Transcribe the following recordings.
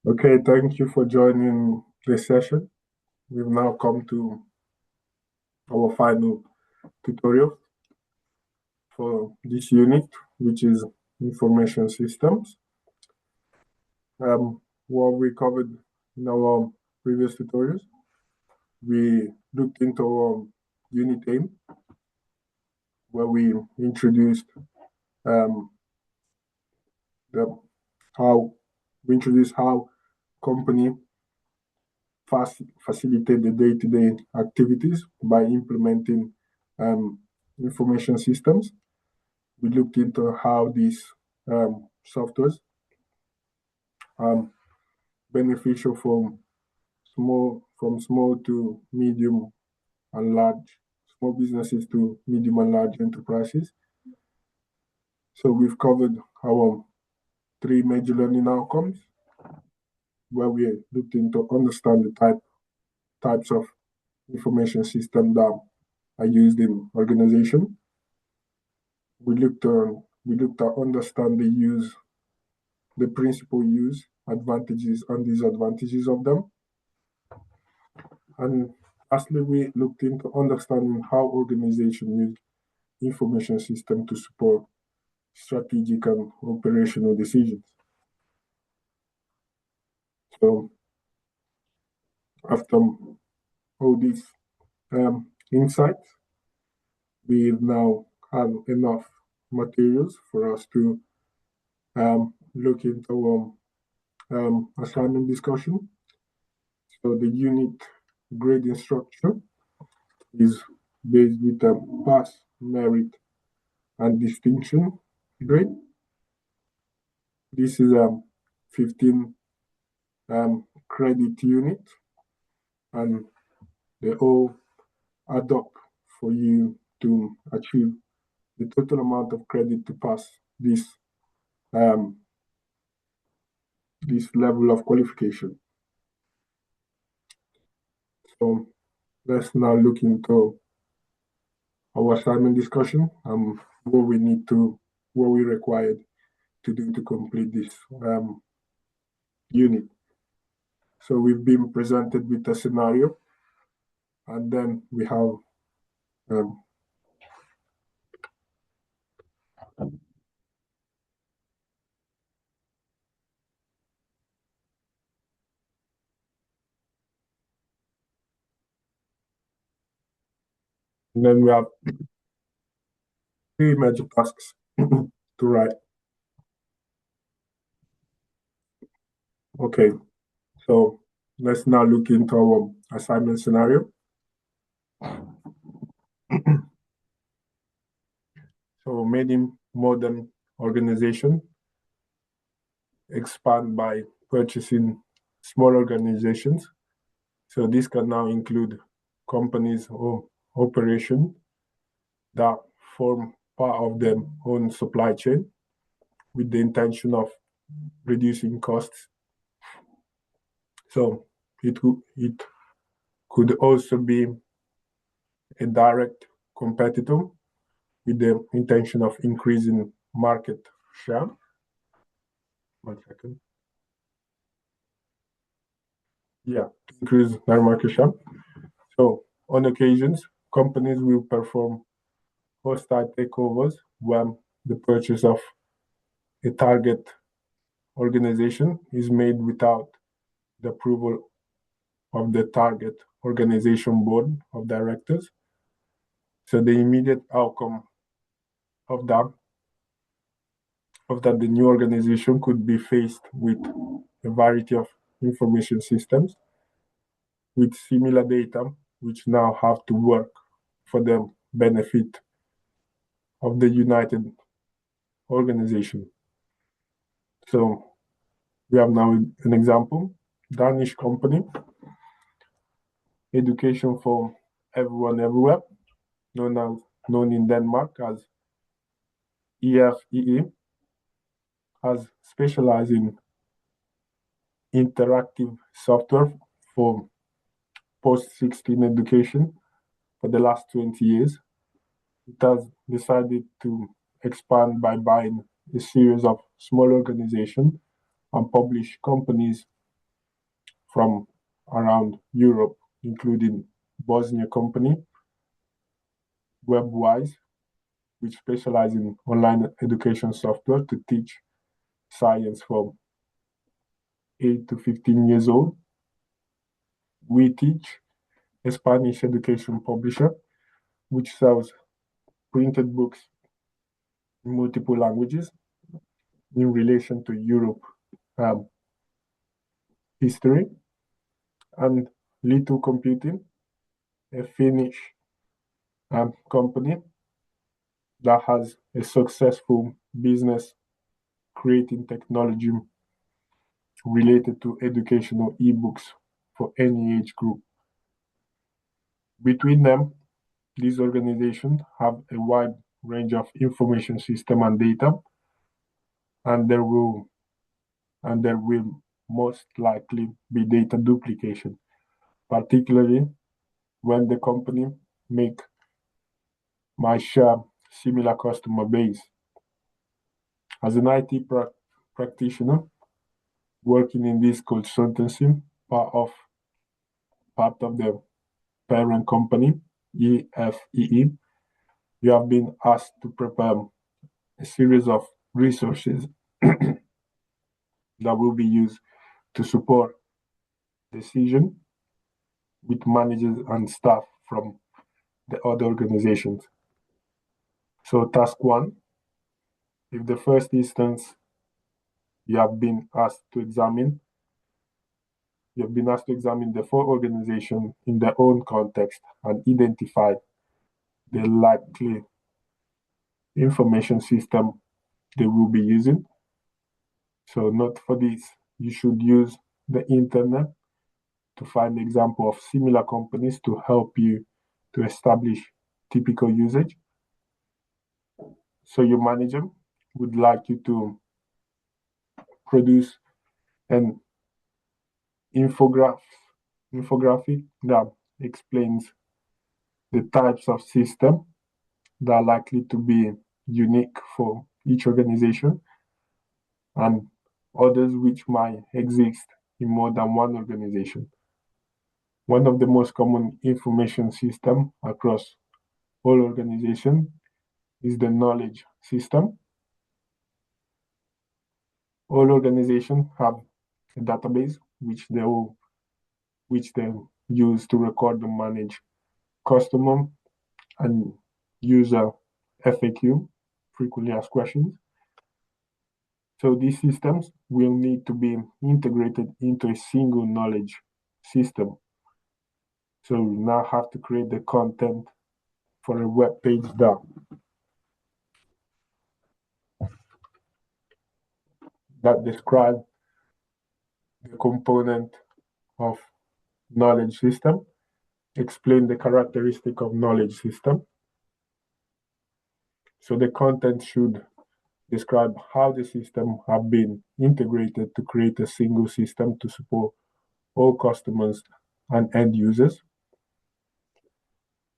Okay, thank you for joining this session. We've now come to our final tutorial for this unit, which is information systems. What we covered in our previous tutorials, we looked into our unit aim, where we introduced um, how company facilitate the day-to-day activities by implementing information systems. We looked into how these softwares are beneficial from small to medium and large, small businesses to medium and large enterprises. So we've covered our three major learning outcomes, where we looked into understand the types of information system that are used in organization. We looked at understand the principal use, advantages and disadvantages of them. And lastly, we looked into understanding how organizations use information system to support strategic and operational decisions. So after all these insights, we've now had enough materials for us to look into assignment discussion. So the unit grading structure is based with a pass, merit, and distinction grade. This is a 15 credit unit, and they all add up for you to achieve the total amount of credit to pass this this level of qualification. So let's now look into our assignment discussion and what we required to do to complete this unit. So we've been presented with a scenario, and then we have three major tasks to write. Okay, so let's now look into our assignment scenario. So many modern organizations expand by purchasing small organizations. So this can now include companies or operations that form part of their own supply chain with the intention of reducing costs. So it could also be a direct competitor with the intention of increasing market share. 1 second. Yeah, to increase their market share. So on occasions, companies will perform hostile takeovers when the purchase of a target organization is made without the approval of the target organization board of directors. So the immediate outcome of that, the new organization could be faced with a variety of information systems with similar data, which now have to work for the benefit of the united organization. So we have now an example. Danish company, Education for Everyone Everywhere, known in Denmark as ATHE, has specialized in interactive software for post-16 education for the last 20 years. It has decided to expand by buying a series of small organizations and publish companies from around Europe, including Bosnia company, Webwise, which specialize in online education software to teach science from 8 to 15 years old. We Teach, a Spanish education publisher, which sells printed books in multiple languages in relation to Europe history. And Little Computing, a Finnish company that has a successful business creating technology related to educational ebooks for any age group. Between them, these organizations have a wide range of information system and data, and there will most likely be data duplication, particularly when the company might share similar customer base. As an IT practitioner working in this consultancy, part of the parent company, ATHE, you have been asked to prepare a series of resources that will be used to support decision with managers and staff from the other organizations. So task 1, if the first instance you have been asked to examine the 4 organizations in their own context and identify the likely information system they will be using. So note for this, you should use the internet to find example of similar companies to help you to establish typical usage. So your manager would like you to produce an infographic that explains the types of system that are likely to be unique for each organization and others which might exist in more than one organization. One of the most common information system across all organizations is the knowledge system. All organizations have a database which they use to record and manage customer and user FAQ, frequently asked questions. So these systems will need to be integrated into a single knowledge system. So we now have to create the content for a web page that describe the component of knowledge system, explain the characteristic of knowledge system. So the content should describe how the system have been integrated to create a single system to support all customers and end users.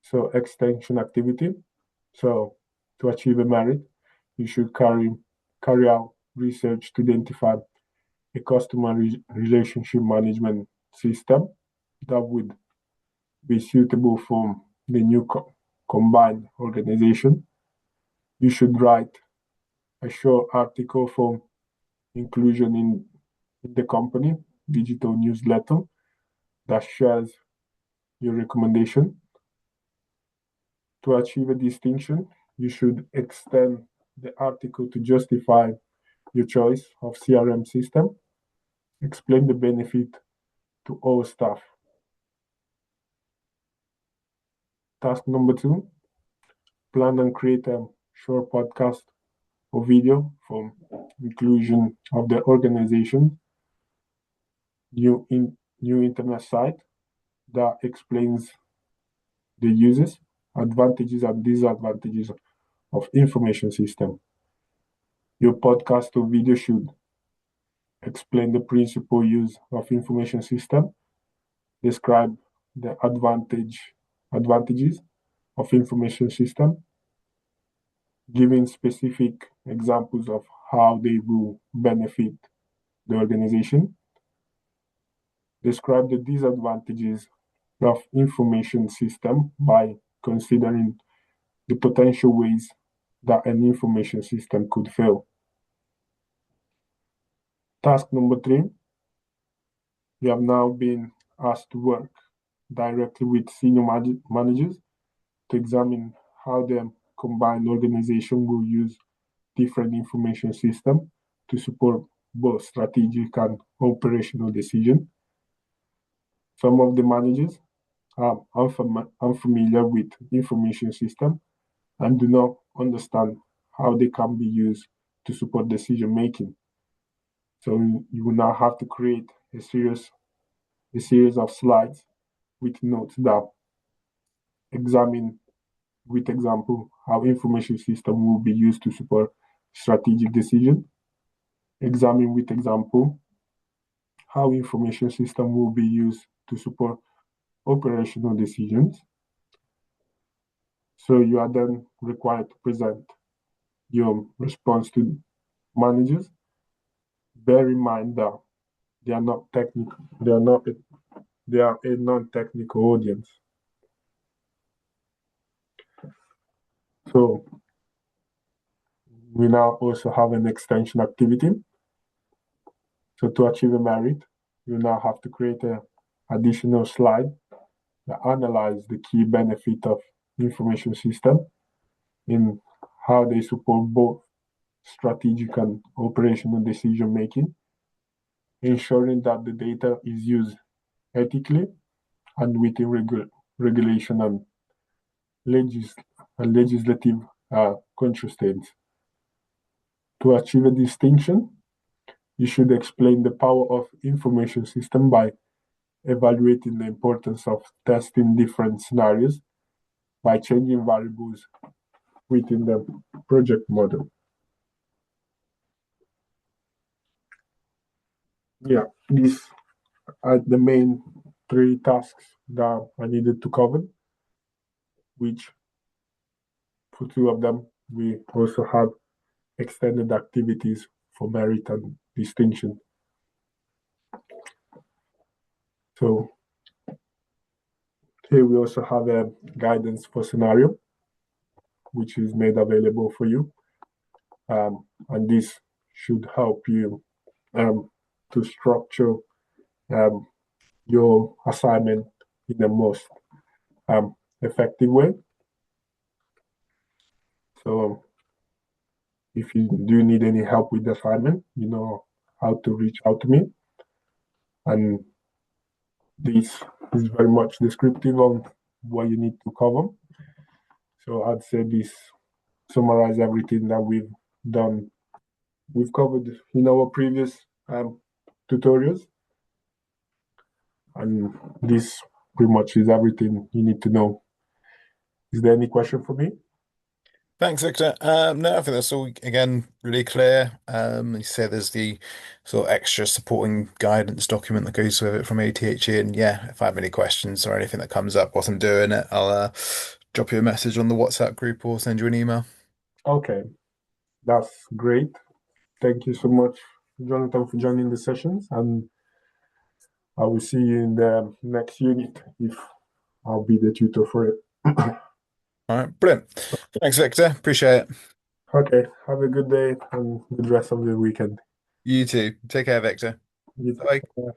So extension activity. So to achieve a merit, you should carry out research to identify a customer relationship management system that would be suitable for the new combined organization. You should write a short article for inclusion in the company digital newsletter that shares your recommendation. To achieve a distinction, you should extend the article to justify your choice of CRM system, explain the benefit to all staff. Task number 2, plan and create a short podcast or video for inclusion of the organization new internet site that explains the uses, advantages and disadvantages of information system. Your podcast or video should explain the principal use of information system, describe the advantages of information system, giving specific examples of how they will benefit the organization. Describe the disadvantages of information system by considering the potential ways that an information system could fail. Task number 3, you have now been asked to work directly with senior managers to examine how the combined organization will use different information systems to support both strategic and operational decisions. Some of the managers are unfamiliar with information system and do not understand how they can be used to support decision making. So you will now have to create a series of slides with notes that examine with example how information system will be used to support strategic decision. Examine with example how information system will be used to support operational decisions. So you are then required to present your response to managers. Bear in mind that they are not technical. They are a non-technical audience. So we now also have an extension activity. So to achieve a merit, you now have to create an additional slide that analyze the key benefit of information system in how they support both strategic and operational decision making, ensuring that the data is used ethically and within regulation and legislative constraints. To achieve a distinction, you should explain the power of information system by evaluating the importance of testing different scenarios by changing variables within the project model. Yeah, these are the main 3 tasks that I needed to cover, which for 2 of them, we also have extended activities for merit and distinction. So here we also have a guidance for scenario, which is made available for you. And this should help you to structure your assignment in the most effective way. So if you do need any help with the assignment, you know how to reach out to me. And this is very much descriptive of what you need to cover. So I'd say this summarize everything that we've done. We've covered in our previous tutorials. And this pretty much is everything you need to know. Is there any question for me? Thanks, Victor. No, I think that's all again really clear. You say there's the sort of extra supporting guidance document that goes with it from ATHE, and yeah, if I have any questions or anything that comes up whilst I'm doing it, I'll drop you a message on the WhatsApp group or send you an email. Okay, that's great. Thank you so much, Jonathan, for joining the sessions, and I will see you in the next unit if I'll be the tutor for it. All right, brilliant. Thanks, Victor. Appreciate it. Okay, have a good day and good rest of the weekend. You too. Take care, Victor. You Bye. too.